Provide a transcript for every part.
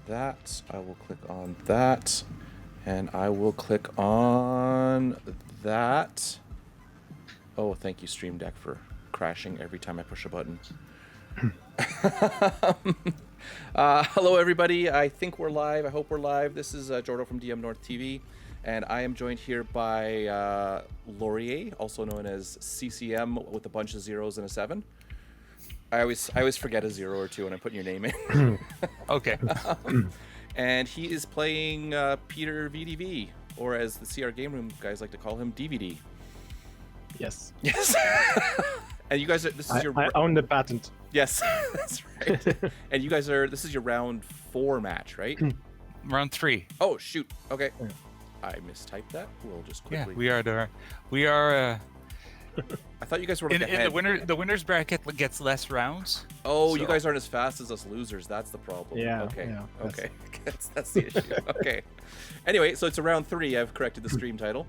that. I will click on that. And I will click on that. Oh, thank you, Stream Deck, for crashing every time I push a button. Hello, everybody. I think we're live. I hope we're live. This is Jordo from DM North TV, and I am joined here by Laurier, also known as CCM with a bunch of zeros and a 7. I always forget a 0 or 2 when I'm putting your name in. Okay. And he is playing PeterVDV, or as the CR Game Room guys like to call him, DVD. Yes. Yes. And you guys are, I own the patent. Yes, that's right. And you guys this is your round 4 match, right? Round 3. Oh, shoot. Okay. Yeah. I mistyped that. We'll just quickly. Yeah, we are. I thought you guys were in the winner's bracket gets less rounds. Oh, so. You guys aren't as fast as us losers. That's the problem. Yeah. Okay. Yeah, okay. That's the issue. Okay. Anyway, so it's a round 3. I've corrected the stream title.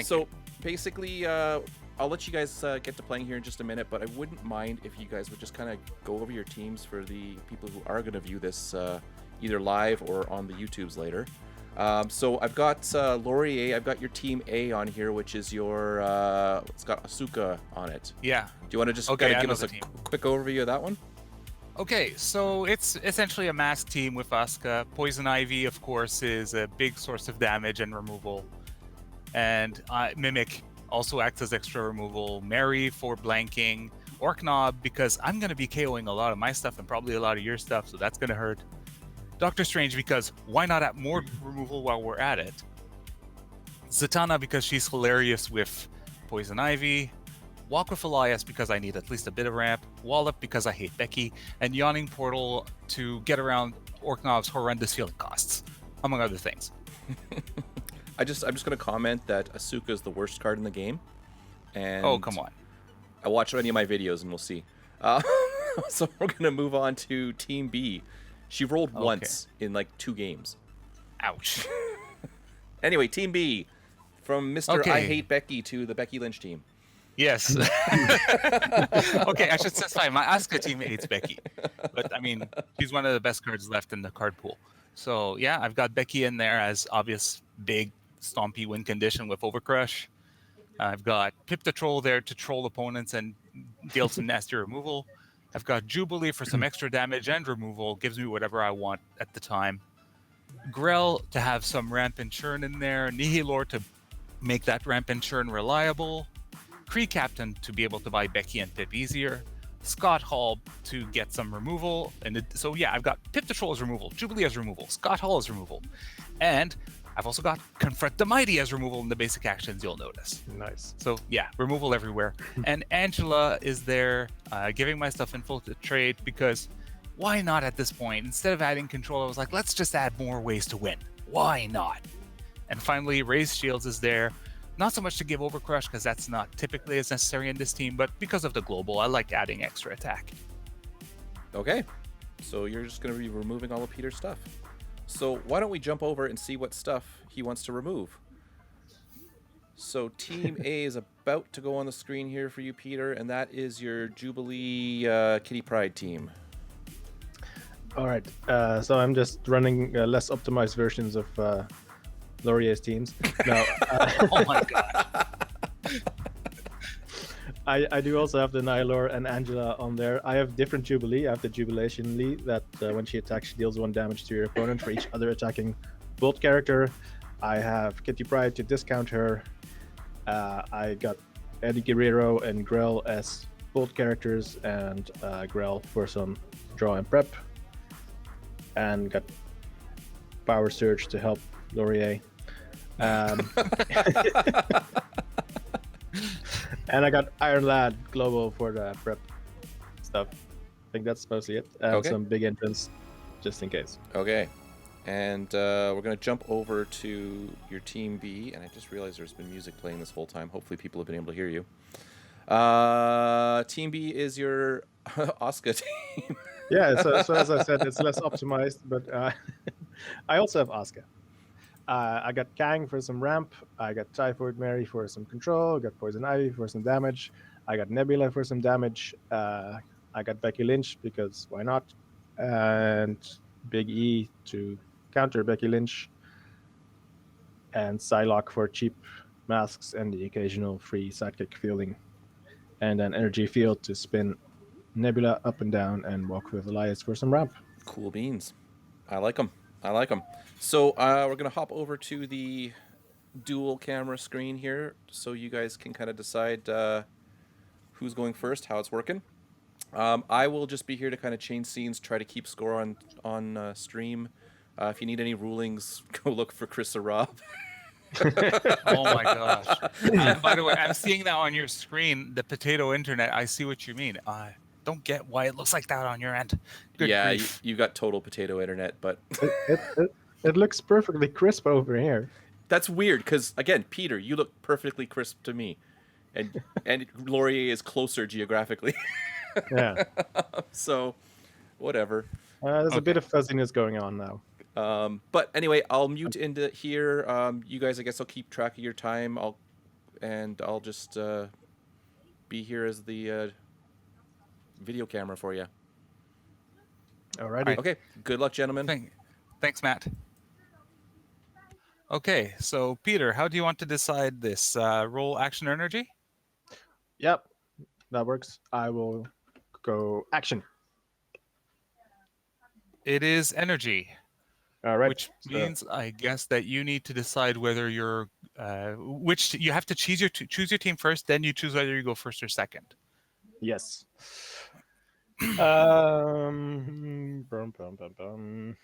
So basically, I'll let you guys get to playing here in just a minute, but I wouldn't mind if you guys would just kind of go over your teams for the people who are going to view this either live or on the YouTubes later. So I've got Laurier, I've got your team A on here, which is your, it's got Asuka on it. Yeah. Do you want to just kind of give us a quick overview of that one? Okay, so it's essentially a masked team with Asuka. Poison Ivy, of course, is a big source of damage and removal. And Mimic also acts as extra removal. Mary for blanking. Orknob, because I'm going to be KOing a lot of my stuff and probably a lot of your stuff, so that's going to hurt. Doctor Strange, because why not add more removal while we're at it? Zatanna, because she's hilarious with Poison Ivy. Walk with Elias, because I need at least a bit of ramp. Wallop, because I hate Becky. And Yawning Portal to get around Orknob's horrendous healing costs, among other things. I'm just going to comment that Asuka is the worst card in the game. And oh, come on. I watch any of my videos and we'll see. So we're going to move on to Team B. She rolled once in like 2 games. Ouch. Anyway, Team B. From Mr. I Hate Becky to the Becky Lynch team. Yes. Okay, I should specify. My Asuka team hates Becky. But, I mean, she's one of the best cards left in the card pool. So, yeah, I've got Becky in there as obvious big stompy win condition with Overcrush. I've got Pip the Troll there to troll opponents and deal some nasty removal. I've got Jubilee for some extra damage and removal, gives me whatever I want at the time. Grell to have some ramp and churn in there. Nihilor to make that ramp and churn reliable. Kree Captain to be able to buy Becky and Pip easier. Scott Hall to get some removal. And so yeah, I've got Pip the Troll as removal, Jubilee as removal, Scott Hall as removal. And I've also got Confront the Mighty as removal in the basic actions, you'll notice. Nice. So yeah, removal everywhere. And Angela is there giving my stuff in full to trade because why not at this point? Instead of adding control, I was like, let's just add more ways to win. Why not? And finally, Raise Shields is there. Not so much to give Overcrush because that's not typically as necessary in this team, but because of the global, I like adding extra attack. Okay. So you're just going to be removing all of Peter's stuff. So why don't we jump over and see what stuff he wants to remove? So Team A is about to go on the screen here for you, Peter, and that is your Jubilee Kitty Pryde team. All right. So I'm just running less optimized versions of Laurier's teams. No. Oh my god. I do also have the Nihilor and Angela on there. I have different Jubilee. I have the Jubilation Lee that when she attacks, she deals 1 damage to your opponent for each other attacking Bolt character. I have Kitty Pryde to discount her. I got Eddie Guerrero and Grell as Bolt characters, and Grell for some draw and prep. And got Power Surge to help Laurier. And I got Iron Lad Global for the prep stuff. I think that's mostly it. And some big entrance, just in case. Okay. And we're going to jump over to your Team B. And I just realized there's been music playing this whole time. Hopefully people have been able to hear you. Team B is your Asuka team. Yeah, so as I said, it's less optimized. But I also have Asuka. I got Kang for some ramp. I got Typhoid Mary for some control. I got Poison Ivy for some damage. I got Nebula for some damage. I got Becky Lynch because why not? And Big E to counter Becky Lynch, and Psylocke for cheap masks and the occasional free sidekick fielding, and an energy field to spin Nebula up and down and walk with Elias for some ramp. Cool beans. I like them. I like them. So we're gonna hop over to the dual camera screen here, so you guys can kind of decide who's going first, how it's working. I will just be here to kind of change scenes, try to keep score on stream. If you need any rulings, go look for Chris or Rob. Oh my gosh! By the way, I'm seeing that on your screen, the potato internet. I see what you mean. I don't get why it looks like that on your end. Good Yeah, grief. you got total potato internet, but It looks perfectly crisp over here. that's weird because again, Peter, you look perfectly crisp to me, and Laurier is closer geographically. Yeah. So, whatever. There's a bit of fuzziness going on now. But anyway, I'll mute into here. You guys, I guess I'll keep track of your time. I'll just be here as the video camera for you. Alrighty. Okay. Good luck, gentlemen. Thanks, Matt. Okay, so Peter, how do you want to decide this? Roll action or energy? Yep, that works. I will go action. It is energy. All right. Which means, I guess, that you need to decide whether you're which you have to choose your team first. Then you choose whether you go first or second. Yes. Bum, bum, bum, bum.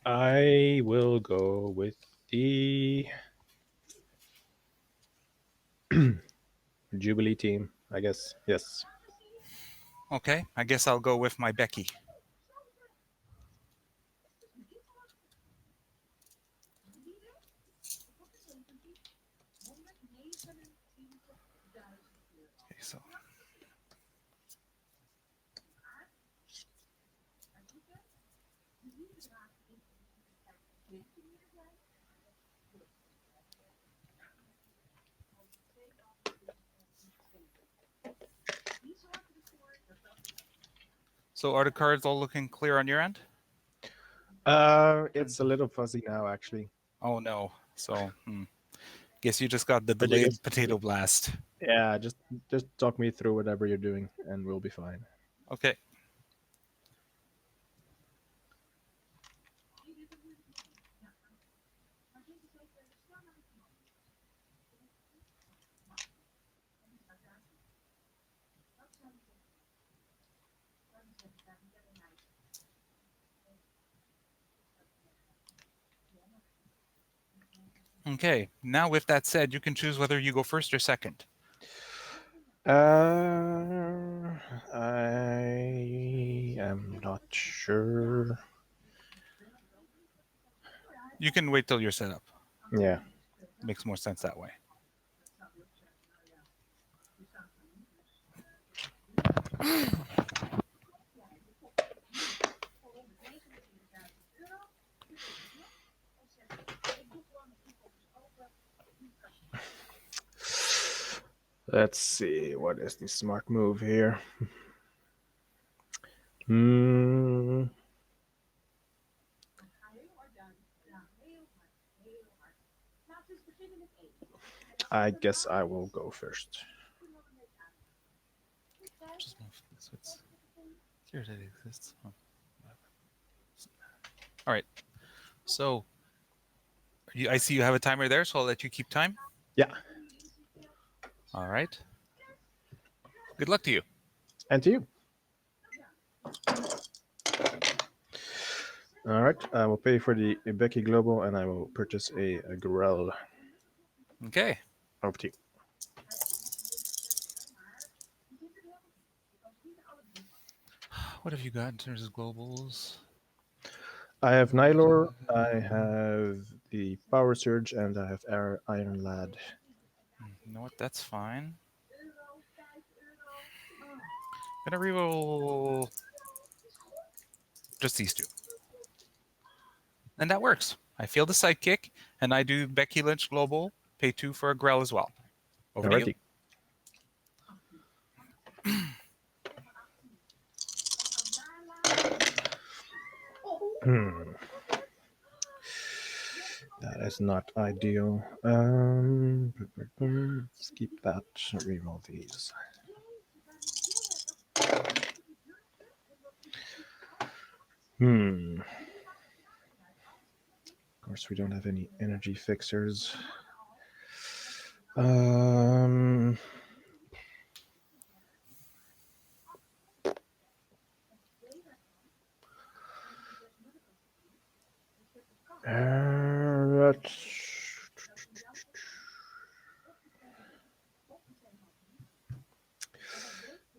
I will go with the Jubilee team, I guess. Yes. Okay, I guess I'll go with my Becky. Okay, so are the cards all looking clear on your end? It's a little fuzzy now, actually. Oh no. So guess you just got the delayed potato blast. Yeah, just talk me through whatever you're doing, and we'll be fine. Okay. Okay. Now, with that said, you can choose whether you go first or second. I am not sure. You can wait till you're set up. Yeah. Makes more sense that way. Let's see, what is the smart move here? I guess I will go first. Just move this. It's here that exists. Oh. All right. So I see you have a timer there, so I'll let you keep time. Yeah. All right. Good luck to you. And to you. All right. I will pay for the Becky Global, and I will purchase a Grell. Okay. Over to you. What have you got in terms of globals? I have Nylor, I have the Power Surge, and I have Iron Lad. You know what? That's fine. Gonna reroll just these two. And that works. I feel the sidekick, and I do Becky Lynch Global, pay 2 for a Grell as well. Over to you. That is not ideal. Let's keep that. Reroll these. Of course, we don't have any energy fixers.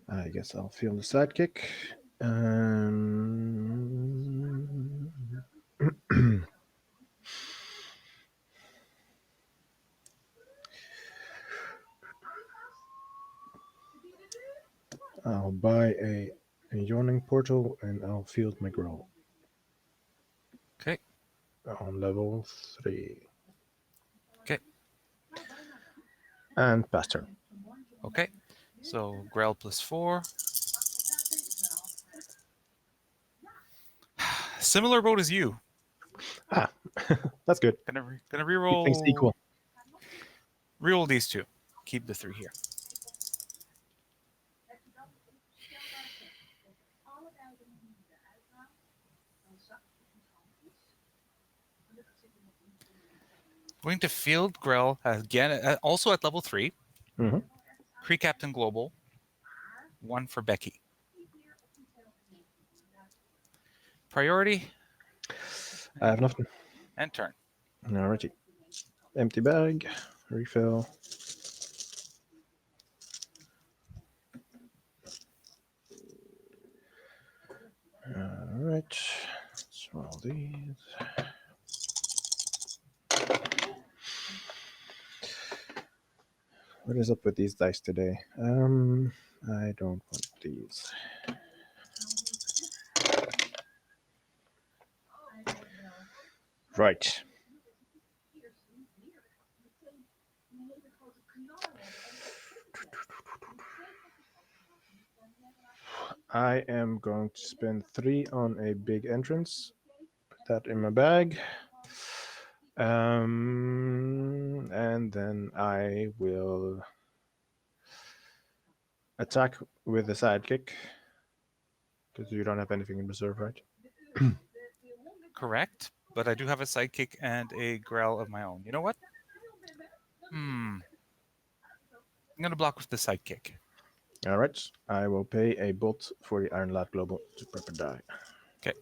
I guess I'll feel the sidekick. I'll buy a yawning portal and I'll field my growl. Okay. On level 3. Okay. And pass turn. Okay. So Grell +4. Similar boat as you. That's good. Gonna Keep things reroll. equal. Reroll these two. Keep the 3 here. Going to field Grell again, also at level 3. Mm-hmm. Cree Captain Global. 1 for Becky. Priority. I have nothing. And turn. Alrighty. Empty bag. Refill. Alright. Let's roll these. What is up with these dice today? I don't want these. Right. I am going to spend 3 on a big entrance. Put that in my bag. And then I will attack with the sidekick. Because you don't have anything in reserve, right? Correct. But I do have a sidekick and a Grell of my own. You know what? I'm going to block with the sidekick. Alright. I will pay a bolt for the Iron Lad Global to prep a die. Okay.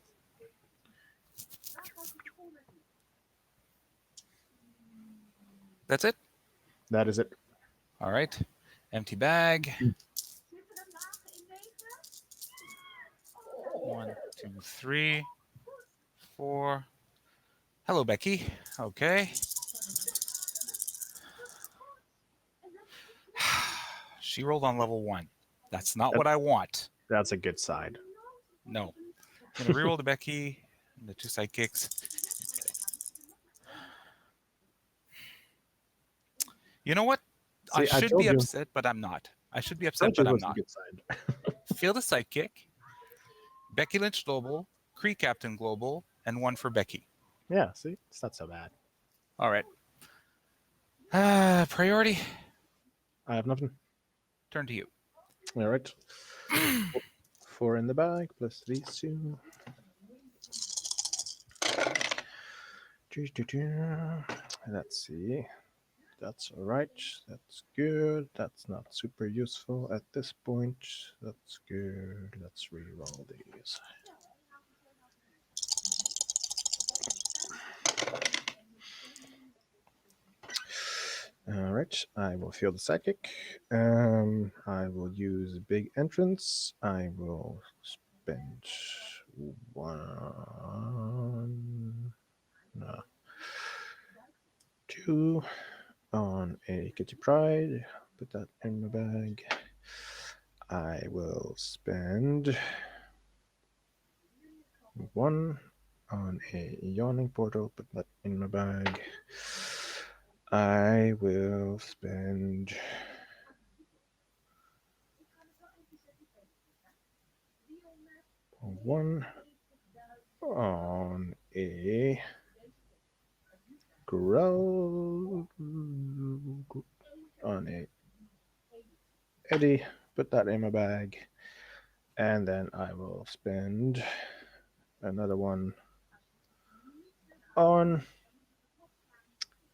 That's it? That is it. All right. Empty bag. 1, 2, 3, 4. Hello, Becky. Okay. She rolled on level 1. That's not what I want. That's a good side. No. I'm going to reroll the Becky and the 2 sidekicks. You know what? See, I should told be you. upset, but I'm not. I should be upset, Told you but it I'm was a not. good side. Field a sidekick, Becky Lynch Global, Cree Captain Global, and 1 for Becky. Yeah, see? It's not so bad. All right. Priority. I have nothing. Turn to you. All right. 4 in the bag, plus these 2. Let's see. That's all right. That's good. That's not super useful at this point. That's good. Let's reroll these. All right. I will field the psychic. I will use big entrance. I will spend 2 on a Kitty Pride. Put that in my bag. I will spend 1 on a Yawning Portal. Put that in my bag. I will spend 1 on a grow on a Eddie. Put that in my bag, and then I will spend another one on.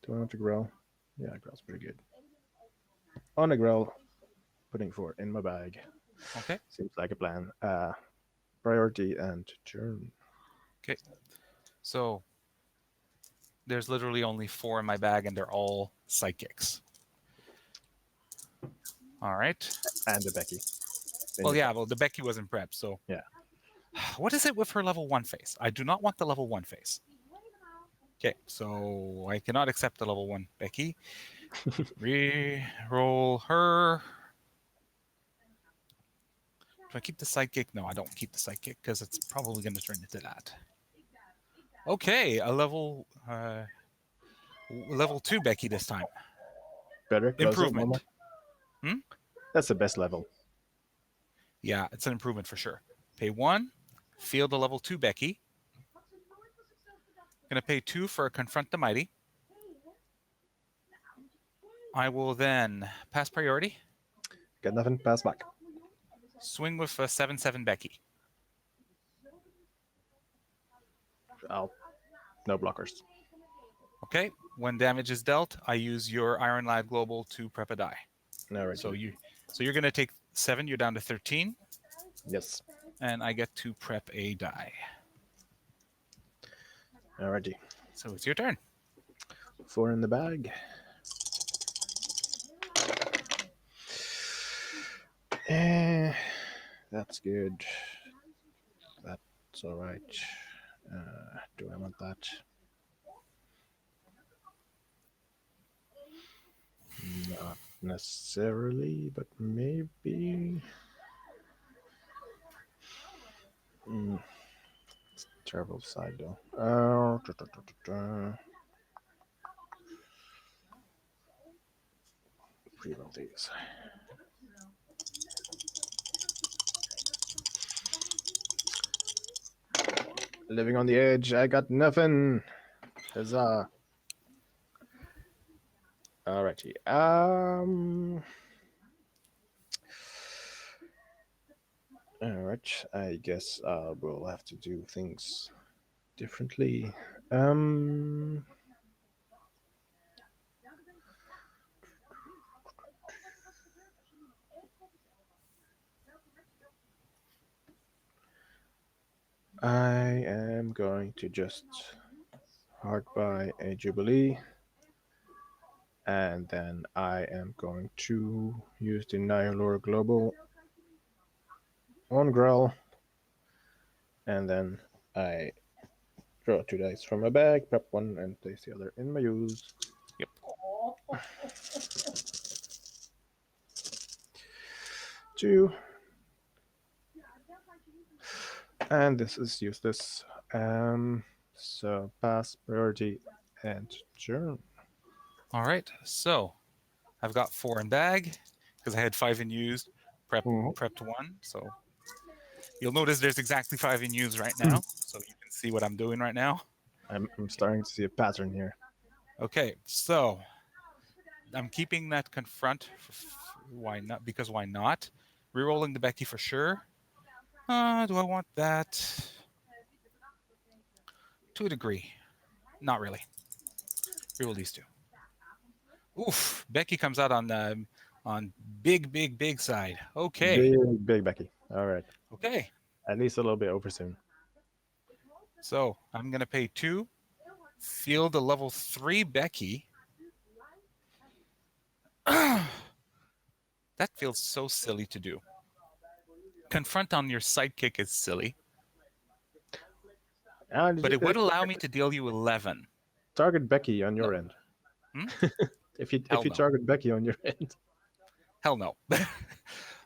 Do I want to grow? Yeah, grow's pretty good. On a grow, putting 4 in my bag. Okay. Seems like a plan. Priority and turn. Okay. So there's literally only 4 in my bag, and they're all psychics. All right. And the Becky. Well, yeah. Well, the Becky wasn't prepped, so Yeah. What is it with her level 1 face? I do not want the level 1 face. Okay, so I cannot accept the level 1 Becky. Re-roll her. Do I keep the sidekick? No, I don't keep the sidekick because it's probably going to turn into that. Okay, a level 2 Becky this time. Better. Improvement. That's the best level. Yeah, it's an improvement for sure. Pay 1, field a level 2 Becky. Going to pay 2 for Confront the Mighty. I will then pass priority. Got nothing. Pass back. Swing with a 7/7 Becky. No blockers. Okay. When damage is dealt, I use your Iron Lad Global to prep a die. Alright. So you're going to take 7. You're down to 13. Yes. And I get to prep a die. Alrighty. So it's your turn. 4 in the bag. That's good. That's all right. Do I want that? Not necessarily, but maybe. It's a terrible side though. Reroll these. Living on the edge. I got nothing. Huzzah. Alrighty. Alright. I guess we'll have to do things differently. I am going to just hard buy a Jubilee, and then I am going to use the Nihilor Global on Grell, and then I draw 2 dice from my bag, prep 1, and place the other in my use. Yep. 2. And this is useless. So pass, priority, and turn. All right. So I've got 4 in bag because I had 5 in used. Prepped 1. So you'll notice there's exactly 5 in use right now. So you can see what I'm doing right now. I'm starting to see a pattern here. Okay. So I'm keeping that confront. Why not? Because why not? Rerolling the Becky for sure. Do I want that? To a degree. Not really. Reroll these 2. Oof. Becky comes out on big side. Okay. Big Becky. All right. Okay. At least a little bit over soon. So I'm going to pay 2. Field a level 3 Becky. That feels so silly to do. Confront on your sidekick is silly. But it would allow me to deal you 11. Target Becky on your end. If you target Becky on your end. Hell no.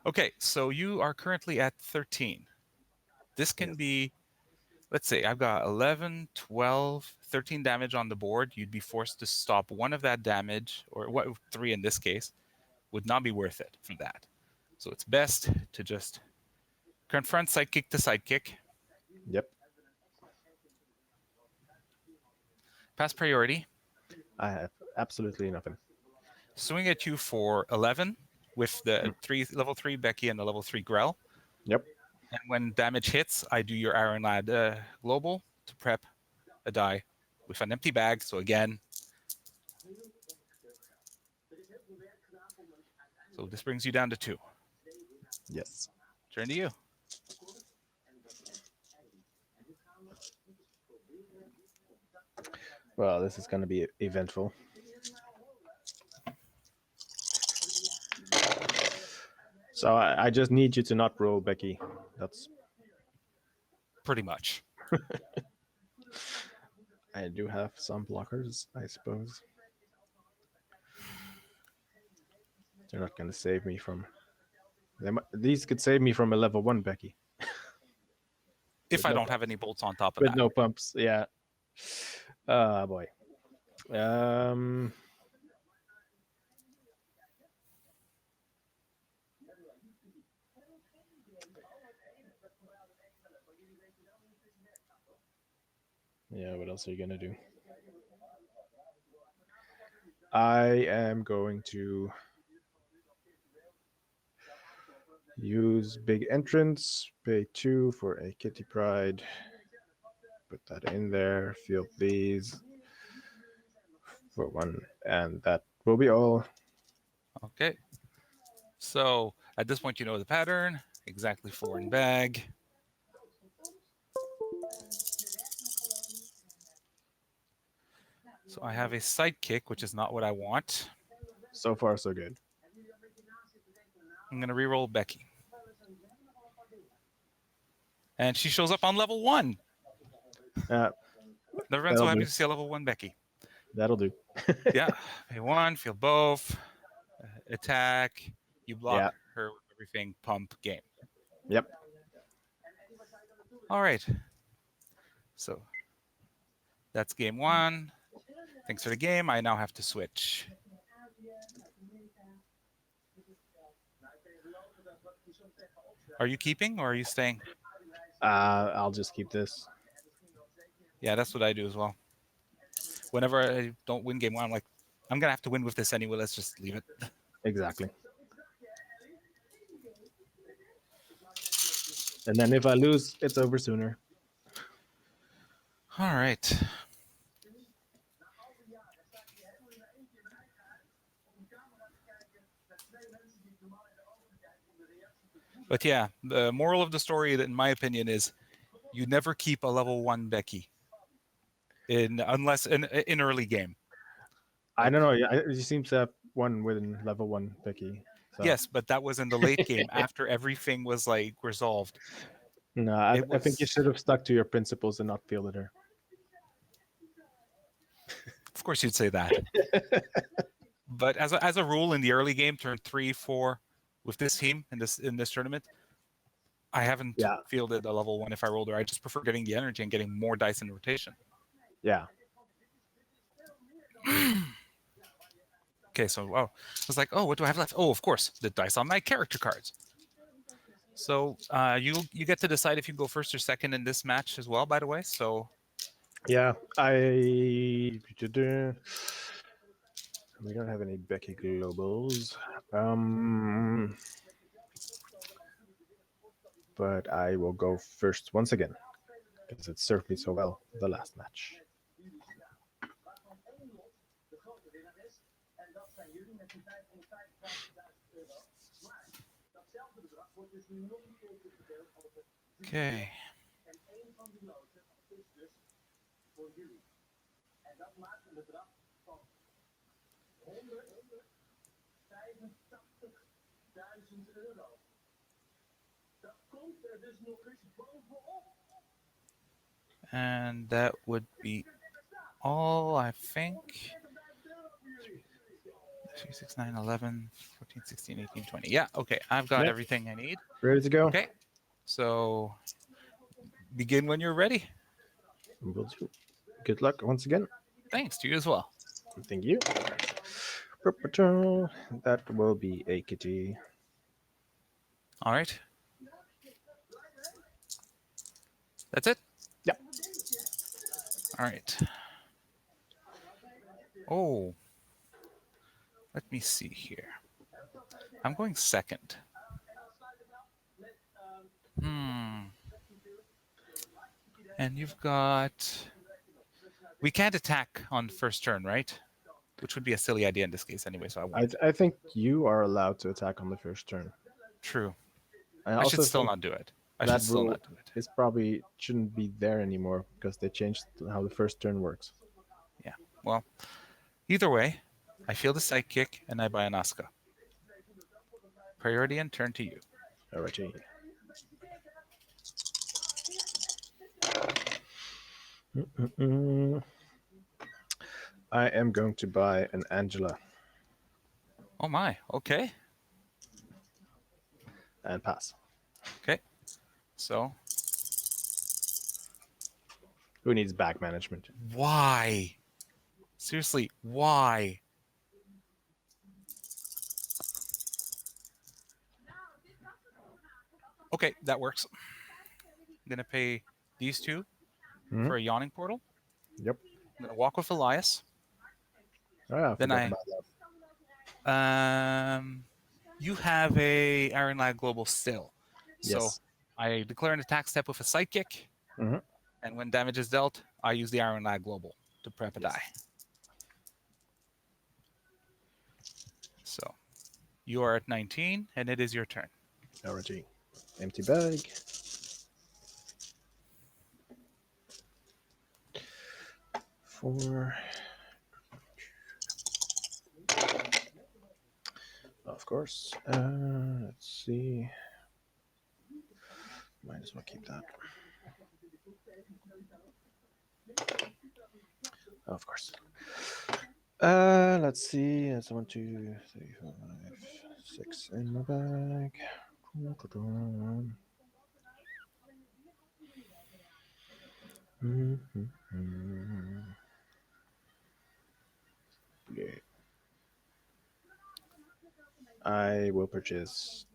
Okay, so you are currently at 13. This can be, let's say I've got 11, 12, 13 damage on the board. You'd be forced to stop 1 of that damage, or 3 in this case, would not be worth it for that. So it's best to just confront sidekick to sidekick. Yep. Pass priority. I have absolutely nothing. Swing at you for 11 with the level 3 Becky and the level 3 Grell. Yep. And when damage hits, I do your Iron Lad global to prep a die with an empty bag. So again, so this brings you down to 2. Yes. Turn to you. Well, this is going to be eventful. So I just need you to not roll, Becky. That's Pretty much. I do have some blockers, I suppose. They're not going to save me from. These could save me from a level 1 Becky. If I don't have any bolts on top of With that. no pumps, yeah. Boy. Yeah, what else are you gonna do? I am going to use big entrance, pay 2 for a kitty pride. Put that in there, field these for 1, and that will be all. Okay. So at this point, you know the pattern. Exactly 4 in bag. So I have a sidekick, which is not what I want. So far, so good. I'm going to reroll Becky. And she shows up on level 1. Never been so happy to see a level 1 Becky. That'll do. Yeah. Pay 1, feel both. Attack. You block her with everything. Pump. Game. Yep. All right. So that's game 1. Thanks for the game. I now have to switch. Are you keeping or are you staying? I'll just keep this. Yeah, that's what I do as well. Whenever I don't win game 1, I'm like, I'm going to have to win with this anyway. Let's just leave it. Exactly. And then if I lose, it's over sooner. All right. But yeah, the moral of the story, in my opinion, is you never keep a level 1 Becky unless in early game. I don't know. You seem to have one within level 1 Becky. So. Yes, but that was in the late game after everything was like resolved. No, I think you should have stuck to your principles and not fielded her. Of course, you'd say that. But as a rule, in the early game, turn 3, 4, with this team in this tournament, I haven't fielded a level 1 if I rolled her. I just prefer getting the energy and getting more dice in rotation. Yeah. Okay, so I was like, what do I have left? Oh, of course, the dice on my character cards. So you get to decide if you go first or second in this match as well, by the way. So yeah, we don't have any Becky globals. But I will go first once again because it served me so well the last match. Okay. And that would be all, I think. 3, 6, 9, 11, 14, 16, 18, 20. Yeah, okay. I've got everything I need. Ready to go? Okay. So begin when you're ready. Good luck once again. Thanks to you as well. Thank you. That will be a kitty. All right. That's it? Yeah. All right. Oh, let me see here. I'm going second. And you've got... We can't attack on first turn, right? Which would be a silly idea in this case anyway, so I won't. I think you are allowed to attack on the first turn. True. I I should also still think not do it. I that should still rule not do it. is probably shouldn't be there anymore because they changed how the first turn works. Yeah. Well, either way, I feel the sidekick and I buy an Asuka. Priority and turn to you. Alrighty. I am going to buy an Angela Oh my. Okay. and pass. Okay. So Who needs back management? why? Seriously, why? Okay, that works. I'm gonna pay these two for a yawning portal. Yep. I'm gonna walk with Elias. Oh, yeah, I Then forgot about that. You have a Iron Lad Global still. So Yes. I declare an attack step with a sidekick, and when damage is dealt, I use the Iron Lad Global to prep a die. So you are at 19, and it is your turn. Alrighty. Empty bag. Four. Of course. Let's see. Might as well keep that. Of course. Let's see. That's 1, 2, 3, 4, 5, 6 in my bag. Yeah. I will purchase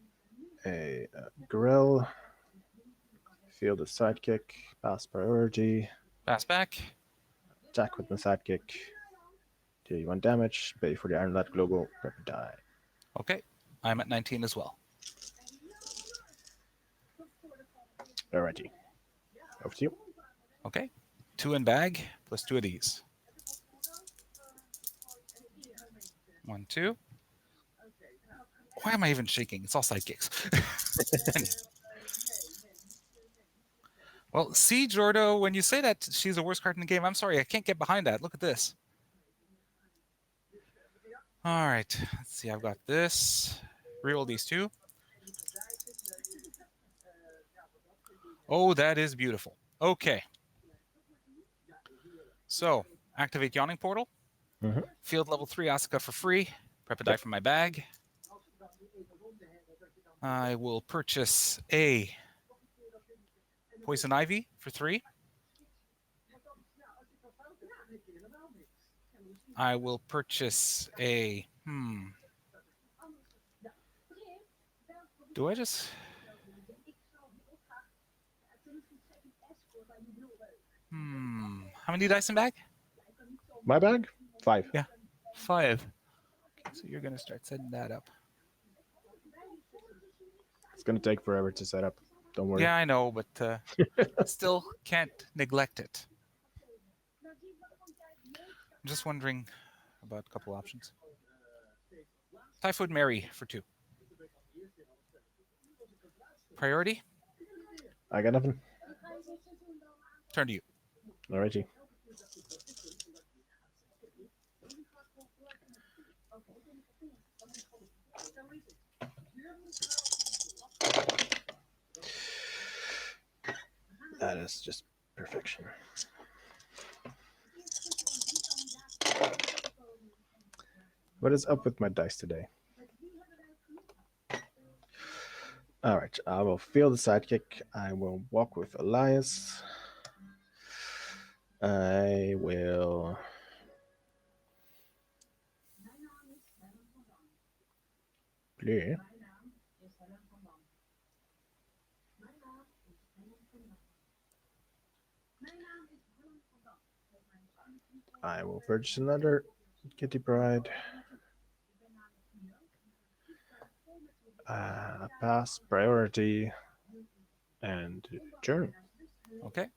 a grill, field of sidekick, pass priority, Pass back. attack with my sidekick, deal you 1 damage, pay for the Iron Lad Global, prep and die. Okay, I'm at 19 as well. Alrighty. Over to you. Okay, 2 in bag plus 2 of these. 1, 2. Why am I even shaking? It's all sidekicks. Well, see, Jordo, when you say that she's the worst card in the game, I'm sorry, I can't get behind that. Look at this. All right, let's see. I've got this. Reroll these 2. Oh, that is beautiful. Okay. So, activate Yawning Portal. Field level 3 Asuka for free. Prep a die from my bag. I will purchase a Poison Ivy for 3. I will purchase a... Do I just... How many dice in bag? My bag? 5. Yeah, 5. Okay, so you're going to start setting that up. It's going to take forever to set up. Don't worry. Yeah, I know, but still can't neglect it. I'm just wondering about a couple options. Typhoid Mary for 2. Priority? I got nothing. Turn to you. Alrighty. That is just perfection. What is up with my dice today? All right, I will field the sidekick. I will walk with Elias. I will... play. I will purchase another Kitty Pride. Pass, priority, and turn. Okay.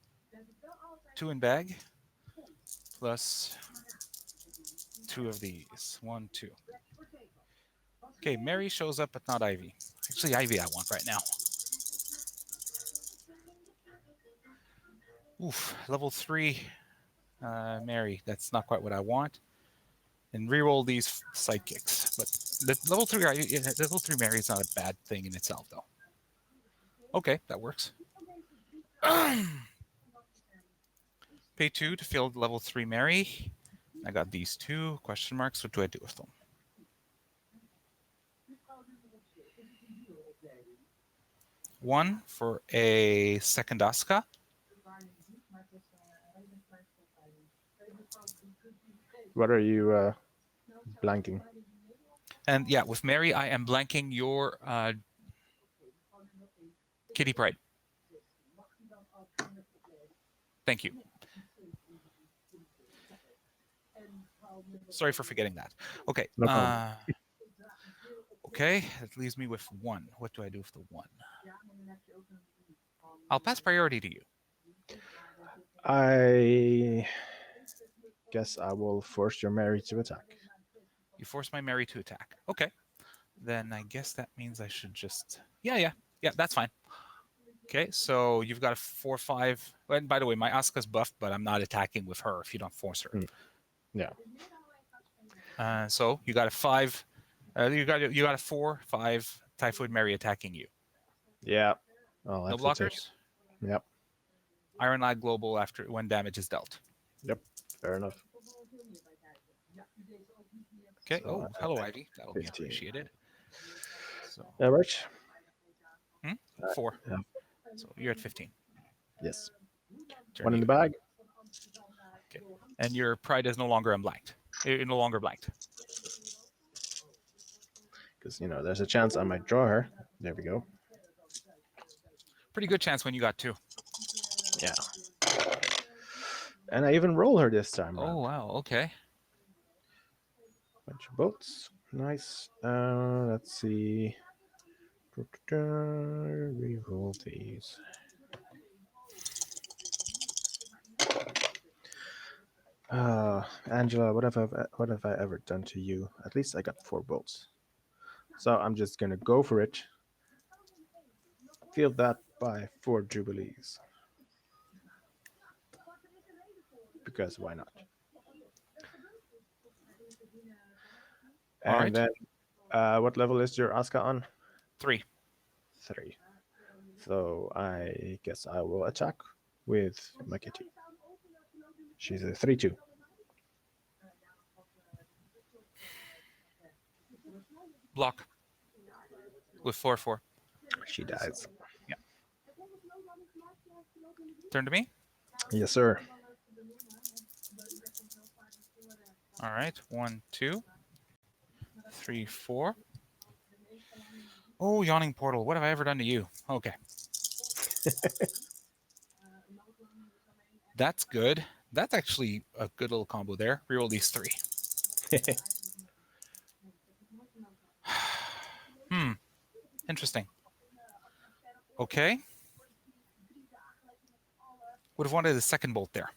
2 in bag. Plus 2 of these. 1, 2. Okay, Mary shows up, but not Ivy. Actually, Ivy I want right now. Oof, level 3 Mary. That's not quite what I want. And reroll these sidekicks. But the level 3 Mary is not a bad thing in itself, though. Okay, that works. Pay 2 to field level 3 Mary. I got these 2 question marks. What do I do with them? One for a second Asuka. What are you blanking? And yeah, with Mary, I am blanking your Kitty Pride. Thank you. Sorry for forgetting that. Okay. No problem. Okay, that leaves me with 1. What do I do with the 1? I'll pass priority to you. I guess I will force your Mary to attack. You force my Mary to attack. Okay. Then I guess that means I should just... Yeah, that's fine. Okay, so you've got a 4-5. And by the way, my Asuka's buffed, but I'm not attacking with her if you don't force her. Yeah. So you got a 5. You got a 4-5 Typhoid Mary attacking you. Yeah. I'll No have to take. blockers. Yep. Iron Lad Global after when damage is dealt. Yep. Fair enough. Okay. So Oh, hello, Ivy. That'll 15. be appreciated. So That works. 4. Yeah. So you're at 15. Yes. Turn One in you. the bag. Okay. And your pride is no longer unblanked. You're no longer blanked. Because, there's a chance I might draw her. There we go. Pretty good chance when you got 2. Yeah. And I even roll her this time. Oh, wow. Okay. Bunch of bolts. Nice. Let's see. Reroll these. Angela, what have I ever done to you? At least I got 4 bolts. So I'm just gonna go for it. Field that by 4 Jubilees. Because why not? All And right. then, what level is your Asuka on? 3. 3. So I guess I will attack with my kitty. She's a 3/2. Block. With 4/4. She dies. Yeah. Turn to me. Yes, sir. All right. 1, 2, 3, 4. Oh, yawning portal. What have I ever done to you? Okay. That's good. That's actually a good little combo there. Reroll these 3. Interesting. Okay. Would have wanted a second bolt there.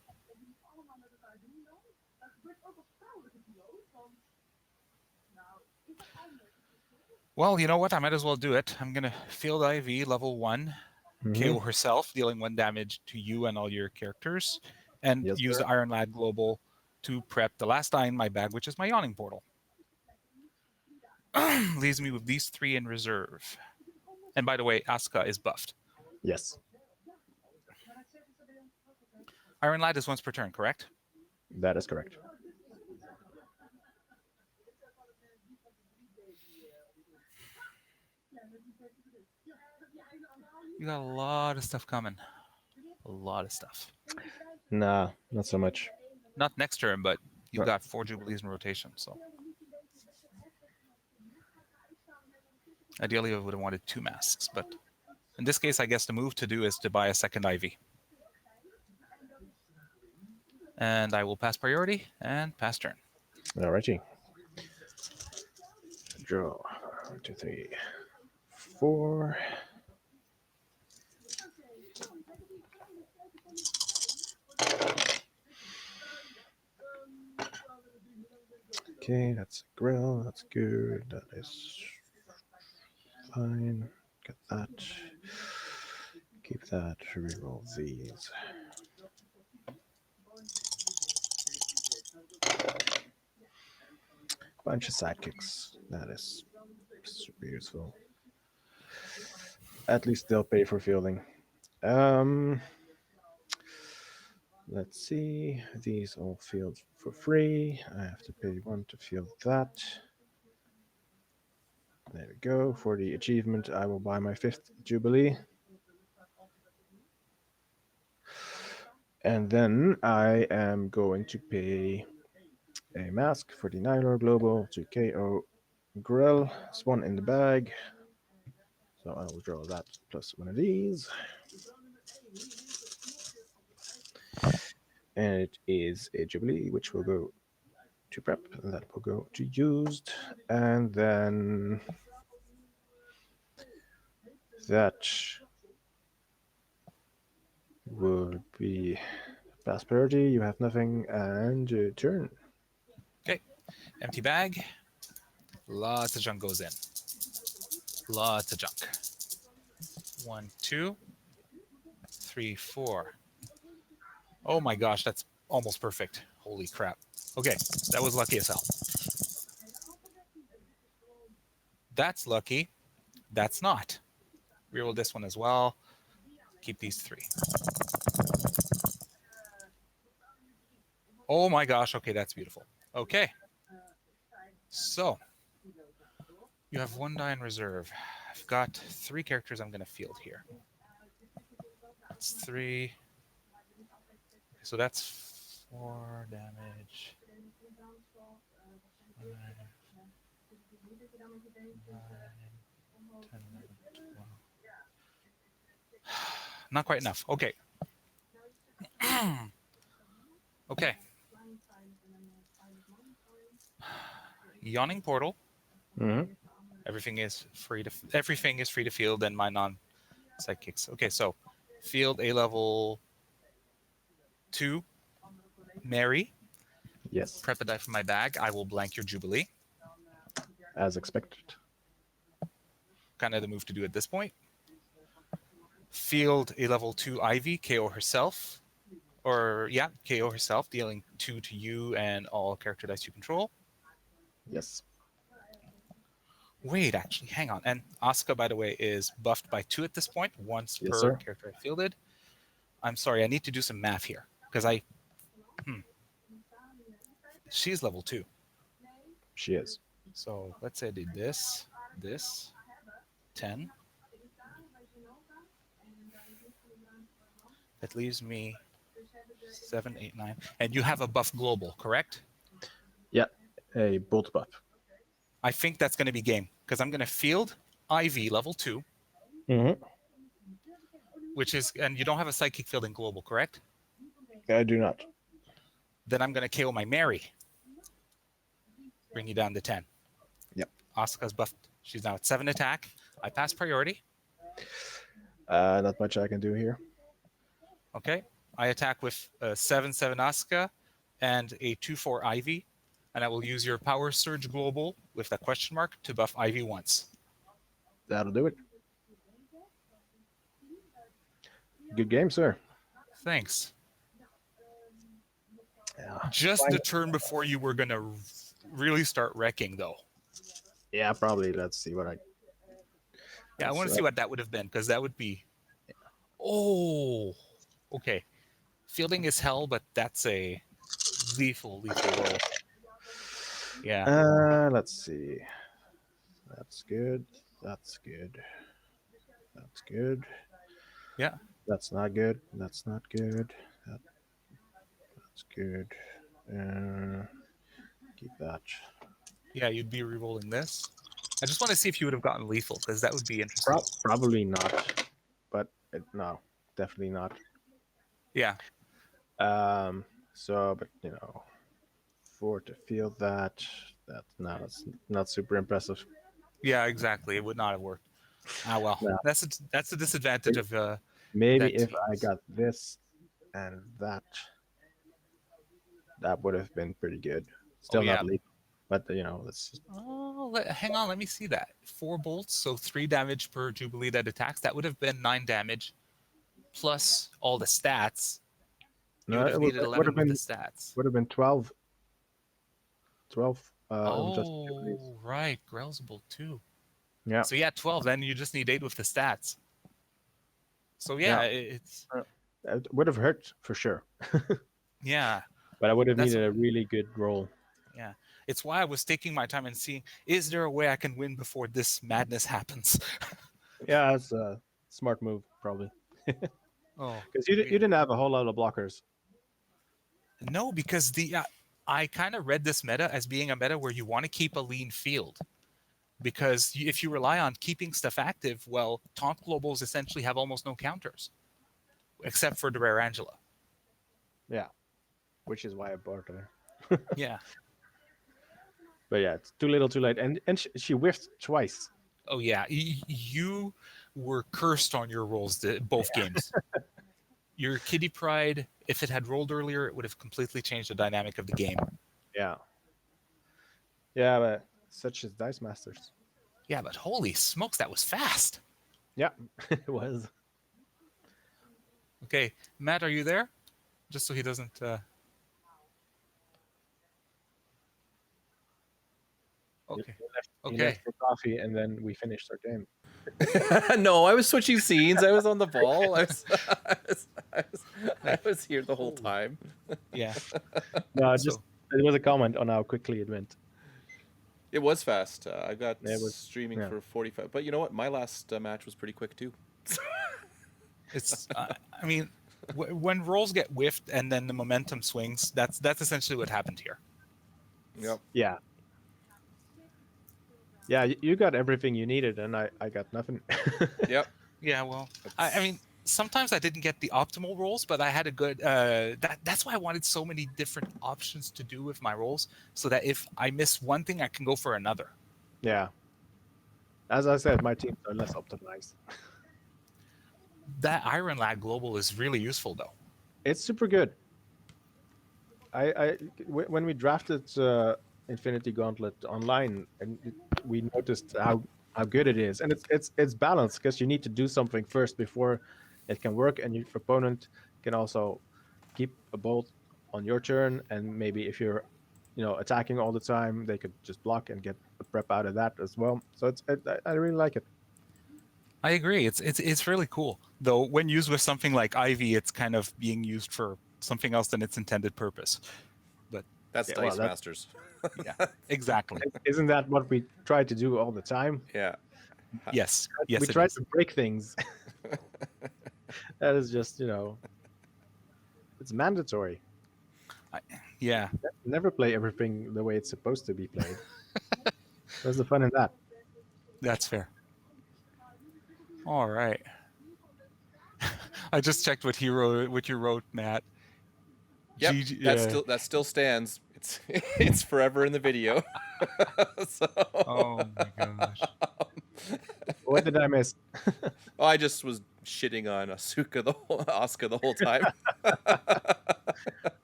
Well, you know what? I might as well do it. I'm going to field IV level 1, KO herself, dealing 1 damage to you and all your characters, and Yes, use sir. the Iron Lad Global to prep the last die in my bag, which is my Yawning Portal. Leaves me with these 3 in reserve. And by the way, Asuka is buffed. Yes, Iron Lad is once per turn, correct? that is correct. You got a lot of stuff coming. A lot of stuff. Nah, not so much. Not next turn, but you've Right. got 4 Jubilees in rotation, so. Ideally, I would have wanted 2 masks, but in this case, I guess the move to do is to buy a second IV. And I will pass priority and pass turn. Alrighty. Draw. 1, 2, 3, 4. Okay, that's a grill. That's good. That is fine. Get that. Keep that. Reroll these. Bunch of sidekicks. That is super useful. At least they'll pay for fielding. Let's see. These all field for free. I have to pay 1 to field that. There we go. For the achievement, I will buy my 5th Jubilee. And then I am going to pay a mask for the Nylor Global to KO Grell. Swan in the bag. So I will draw that plus one of these. And it is a Jubilee, which will go to prep, and that will go to used. And then that would be pass priority. You have nothing, and your turn. Okay. Empty bag. Lots of junk goes in. Lots of junk. 1, 2, 3, 4. Oh my gosh, that's almost perfect. Holy crap. Okay, that was lucky as hell. That's lucky. That's not. Reroll this one as well. Keep these 3. Oh my gosh, okay, that's beautiful. Okay. So, you have 1 die in reserve. I've got 3 characters I'm going to field here. That's 3. So that's 4 damage. 5, 9, 10, 12. Not quite enough. Okay. Okay. Yawning Portal. Mm-hmm. Everything is free to field and my non-sidekicks. Okay, so field a level 2. Mary. Yes. Prep a die from my bag. I will blank your Jubilee. As expected. Kind of the move to do at this point. Field a level 2 Ivy. KO herself. KO herself, dealing 2 to you and all character dice you control. Yes. Wait, actually, hang on. And Asuka, by the way, is buffed by 2 at this point, once Yes, per sir. character I fielded. I'm sorry, I need to do some math here because she's level 2. She is. So let's say I did this, 10. That leaves me 7, 8, 9. And you have a buff global, correct? Yeah, a bolt buff. I think that's going to be game because I'm going to field Ivy level 2, Mm-hmm. which is, and you don't have a psychic field in global, correct? I do not. Then I'm going to KO my Mary. Bring you down to 10. Yep. Asuka's buffed. She's now at 7 attack. I pass priority. Not much I can do here. Okay. I attack with 7/7 Asuka and a 2/4 Ivy. And I will use your Power Surge Global with that question mark to buff Ivy once. That'll do it. Good game, sir. Thanks. Yeah. Just the turn before you were going to really start wrecking, though. Yeah, probably. Let's see what I. Yeah, I want to see what that would have been, because that would be... Oh, okay. Fielding is hell, but that's a lethal roll. Yeah. Let's see. That's good. That's good. That's good. Yeah. That's not good. That's not good. That's good. Keep that. Yeah, you'd be re-rolling this. I just want to see if you would have gotten lethal, because that would be interesting. Probably not. But no, definitely not. Yeah. So, but you know, 4 to feel that. No, that's not super impressive. Yeah, exactly. It would not have worked. Ah, well, No. that's the disadvantage of Maybe that if I teams. got this and that would have been pretty good. Still not yeah. lethal, but it's Oh, hang on. Let me see that. 4 bolts, so 3 damage per Jubilee that attacks. That would have been 9 damage plus all the stats. You no, would have it would, needed it would 11 have with the been stats. 12. 12 just Oh, right. Grell's a bolt too. yeah. So yeah, 12. Then you just need 8 with the stats. So yeah, it's It would have hurt for sure, yeah. but I would have That's needed a really good roll. Yeah, it's why I was taking my time and seeing, is there a way I can win before this madness happens? Yeah, that's a smart move probably, Oh, because you didn't have a whole lot of blockers. no, because I kind of read this meta as being a meta where you want to keep a lean field. Because if you rely on keeping stuff active, well, taunt globals essentially have almost no counters, except for the rare Angela. Yeah, which is why I bought her. Yeah. But yeah, it's too little, too late, and she whiffed twice. Oh yeah, you were cursed on your rolls both games. Your Kitty Pride, if it had rolled earlier, it would have completely changed the dynamic of the game. Yeah. Yeah, but such as Dice Masters. Yeah, but holy smokes, that was fast. Yeah, it was. Okay, Matt, are you there? Just so he doesn't. Okay. He Okay. left for coffee, and then we finished our game. No, I was switching scenes. I was on the ball. I was here the whole time. Yeah. No, So- just it was a comment on how quickly it went. It was fast. I got It was- streaming yeah. for 45. But you know what? My last match was pretty quick too. It's. I mean, when rolls get whiffed and then the momentum swings, that's essentially what happened here. Yep. Yeah. Yeah, you got everything you needed, and I got nothing. Yep. Yeah. Well, I mean, sometimes I didn't get the optimal rolls, but I had a good. That's why I wanted so many different options to do with my rolls, so that if I miss one thing, I can go for another. Yeah. As I said, my teams are less optimized. That Iron Lad Global is really useful, though. It's super good. When we drafted Infinity Gauntlet online, and we noticed how good it is, and it's balanced because you need to do something first before it can work, and your opponent can also keep a bolt on your turn, and maybe if you're attacking all the time, they could just block and get a prep out of that as well. So I really like it. I agree. It's really cool. Though when used with something like Ivy, it's kind of being used for something else than its intended purpose. But That's Yeah, Dice well, that- Masters. yeah, exactly. Isn't that what we try to do all the time? Yeah. Yes. Yes. We it try is. to break things. That is just it's mandatory. Yeah. Never play everything the way it's supposed to be played. Where's the fun in that? That's fair. All right. I just checked what you wrote, Matt. Yep. GG, That still stands. It's forever in the video. So, Oh my gosh. What did I miss? I just was shitting on Asuka Asuka the whole time.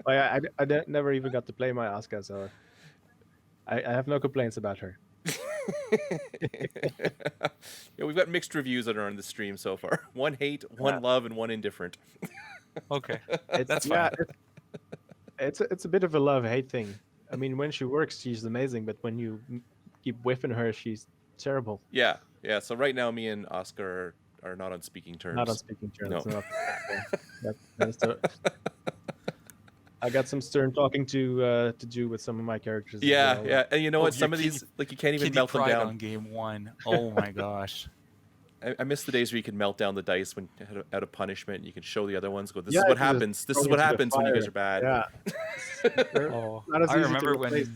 Oh, yeah, I never even got to play my Asuka, so I have no complaints about her. Yeah, we've got mixed reviews that are on the stream so far. One hate, one love, and one indifferent. Okay. That's fine. It's a bit of a love-hate thing. I mean, when she works, she's amazing, but when you keep whiffing her, she's terrible. Yeah. So right now, me and Oscar are not on speaking terms. Not on speaking terms. No. No. I got some stern talking to do with some of my characters. as Yeah, well. yeah. And you know what? Oh, Some your of these, like, you can't even Kitty melt them Pride down. on game 1. Oh my gosh. I miss the days where you can melt down the dice when out of punishment. You can show the other ones. Go, this Yeah, is what you can just happens. This throw is it what into the happens when you guys fire. are bad. Yeah. Oh, Not as I easy to remember replace.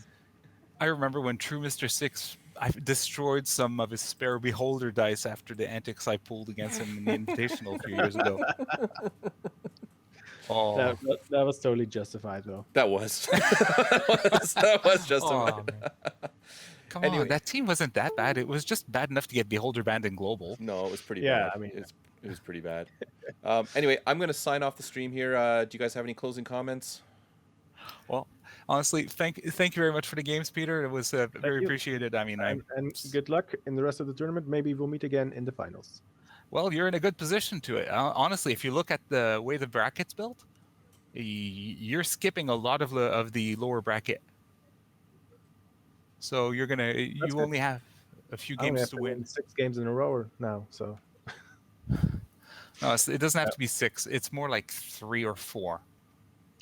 I remember when True Mr. 6 I destroyed some of his spare beholder dice after the antics I pulled against him in the Invitational a few years ago. Oh, That was totally justified, though. That was. that was justified. man. Come Anyway. on, that team wasn't that bad. It was just bad enough to get Beholder banned in global. No, it was pretty Yeah, bad. I mean, it was pretty bad. Anyway, I'm going to sign off the stream here. Do you guys have any closing comments? Well, honestly, thank you very much for the games, Peter. It was very you. appreciated. I mean, And good luck in the rest of the tournament. Maybe we'll meet again in the finals. well, you're in a good position to it. Honestly, if you look at the way the bracket's built, you're skipping a lot of the lower bracket. So you only have a few games to win. 6 games in a row now, so. No, it doesn't have to be 6. It's more like 3 or 4.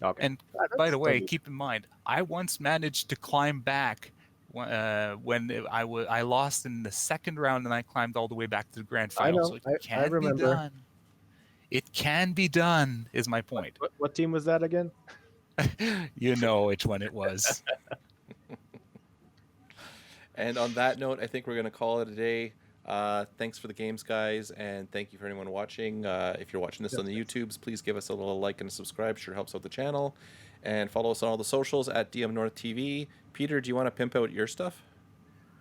Okay. And by the way, keep in mind, I once managed to climb back when I lost in the second round, and I climbed all the way back to the grand final. So it can be remember. done. It can be done, is my point. What team was that again? You know which one it was. And on that note, I think we're going to call it a day. Thanks for the games, guys, and thank you for anyone watching. If you're watching this on the YouTubes, please give us a little like and a subscribe. Sure helps out the channel. And follow us on all the socials at DM North TV. Peter, do you want to pimp out your stuff?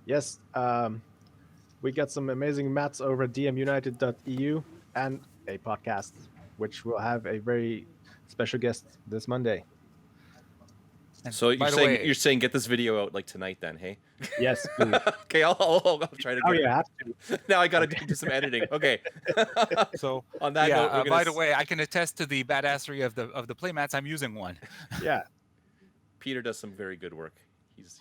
Yes. We got some amazing mats over at dmunited.eu and a podcast, which will have a very special guest this Monday. So you're saying get this video out like tonight then, hey? Yes, please. Okay, I'll try to. Oh, you have to. Now I got to do some editing. Okay. So on that note, by the way, I can attest to the badassery of the playmats. I'm using one. Yeah. Peter does some very good work.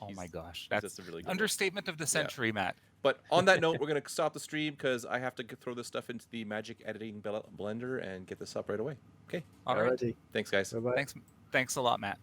Oh my gosh, that's a really good understatement of the century, Matt. But on that note, we're gonna stop the stream because I have to throw this stuff into the magic editing blender and get this up right away. Okay. All right. Thanks, guys. Bye-bye. Thanks a lot, Matt.